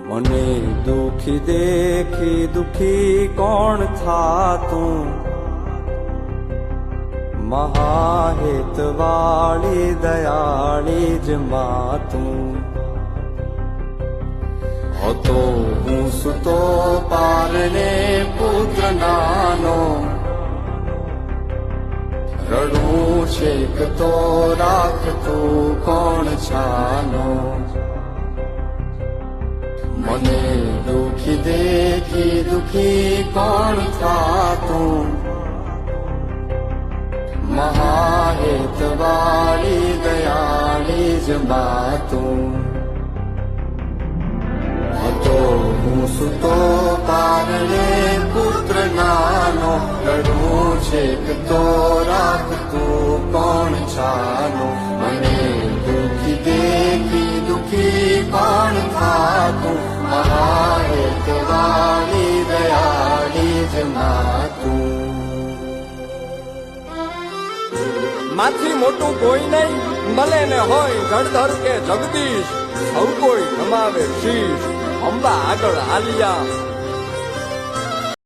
મને દુખી દેખી દુખી કોણ થાતું, મહાહેતવાળી દયાળી જ માતું. હતો હું સુતો પારણે પુત્ર નાનો, રડું છેક તો રાખતું કોણ છાનો. મને દુખી દેખી દુખી કોણ થાતું, મહાહેતવાળી દયાળી જ માતું. હતો હું સુતો પારણે પુત્ર નાનો, રડું છેક તો રાખતું કોણ છાનો. મને દુખી દેખી દુખી કોણ થાતું, મહાહેતવાળી દયાળી જ માતું. માથી મોટું કોઈ નહીં, ભલે ને હોય જળધર કે જગદીશ, સૌ કોઈ નમાવે શીશ. અંબા આગળ આલિયા